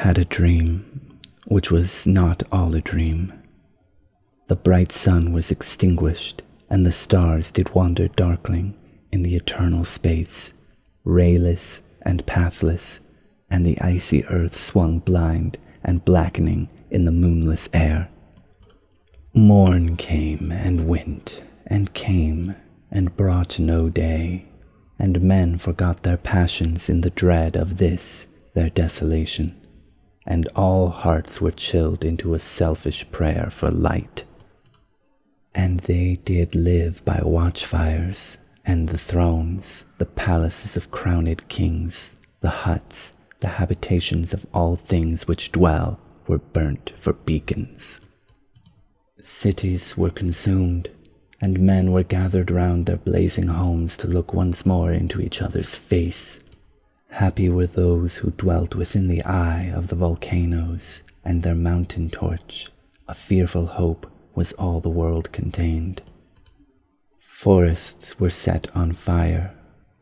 had a dream, which was not all a dream. The bright sun was extinguished, and the stars did wander darkling in the eternal space, rayless and pathless, and the icy earth swung blind and blackening in the moonless air. Morn came and went, and came and brought no day, and men forgot their passions in the dread of this their desolation, and all hearts were chilled into a selfish prayer for light. And they did live by watchfires, and the thrones, the palaces of crowned kings, the huts, the habitations of all things which dwell, were burnt for beacons. Cities were consumed, and men were gathered round their blazing homes to look once more into each other's face. Happy were those who dwelt within the eye of the volcanos, and their mountain torch, a fearful hope, was all the world contained. Forests were set on fire,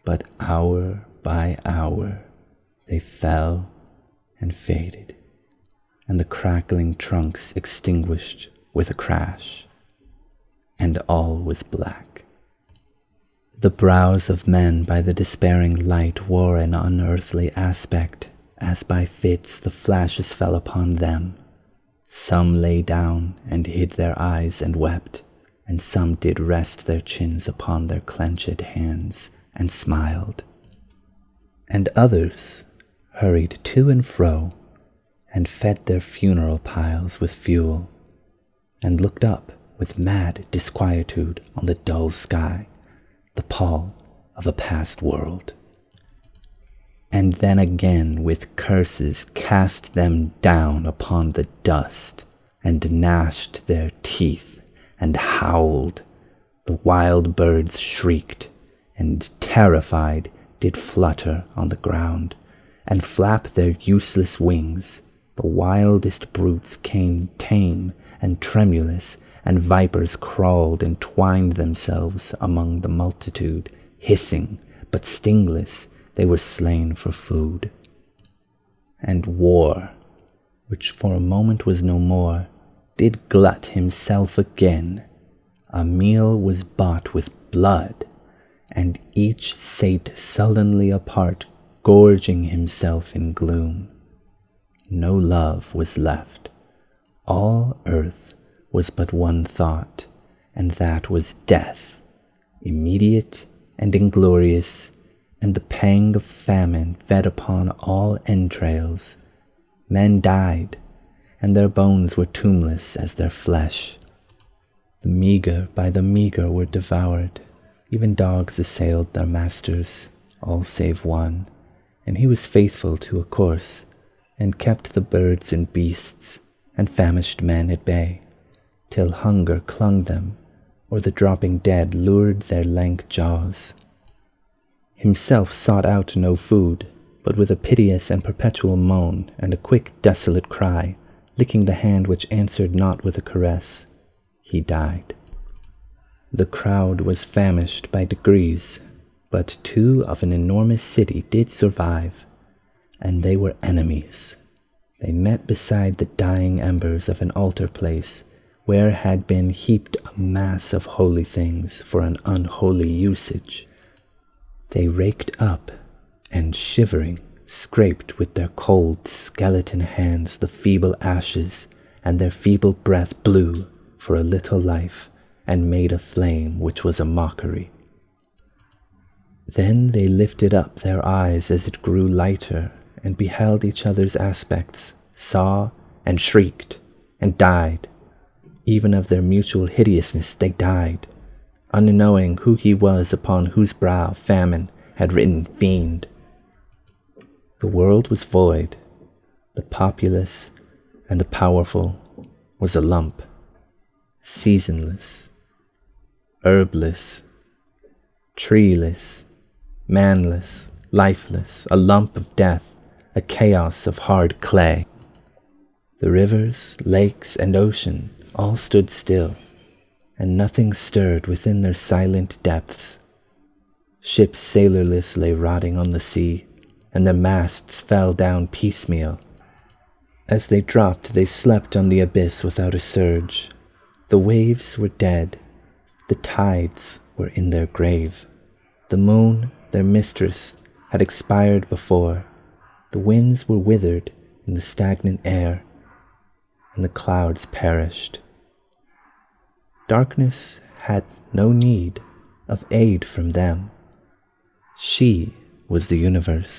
but hour by hour they fell and faded, and the crackling trunks extinguished with a crash, and all was black. The brows of men by the despairing light wore an unearthly aspect, as by fits the flashes fell upon them. Some lay down and hid their eyes and wept, and some did rest their chins upon their clenched hands and smiled. And others hurried to and fro, and fed their funeral piles with fuel, and looked up with mad disquietude on the dull sky, the pall of a past world. And then again with curses cast them down upon the dust, and gnashed their teeth, and howled. The wild birds shrieked, and terrified did flutter on the ground, and flap their useless wings. The wildest brutes came tame and tremulous, and vipers crawled and twined themselves among the multitude, hissing, but stingless. They were slain for food. And war, which for a moment was no more, did glut himself again. A meal was bought with blood, and each sate sullenly apart, gorging himself in gloom. No love was left. All earth was but one thought, and that was death, immediate and inglorious, and the pang of famine fed upon all entrails. Men died, and their bones were tombless as their flesh. The meager by the meager were devoured. Even dogs assailed their masters, all save one, and he was faithful to a course, and kept the birds and beasts and famished men at bay, till hunger clung them, or the dropping dead lured their lank jaws. Himself sought out no food, but with a piteous and perpetual moan, and a quick desolate cry, licking the hand which answered not with a caress, he died. The crowd was famished by degrees, but two of an enormous city did survive, and they were enemies. They met beside the dying embers of an altar place, where had been heaped a mass of holy things for an unholy usage. They raked up, and shivering, scraped with their cold skeleton hands the feeble ashes, and their feeble breath blew for a little life, and made a flame which was a mockery. Then they lifted up their eyes as it grew lighter, and beheld each other's aspects, saw, and shrieked, and died. Even of their mutual hideousness they died, unknowing who he was upon whose brow famine had written fiend. The world was void. The populous and the powerful was a lump, seasonless, herbless, treeless, manless, lifeless, a lump of death, a chaos of hard clay. The rivers, lakes, and ocean all stood still, and nothing stirred within their silent depths. Ships sailorless lay rotting on the sea, and their masts fell down piecemeal. As they dropped, they slept on the abyss without a surge. The waves were dead. The tides were in their grave. The moon, their mistress, had expired before. The winds were withered in the stagnant air, and the clouds perished. Darkness had no need of aid from them. She was the universe.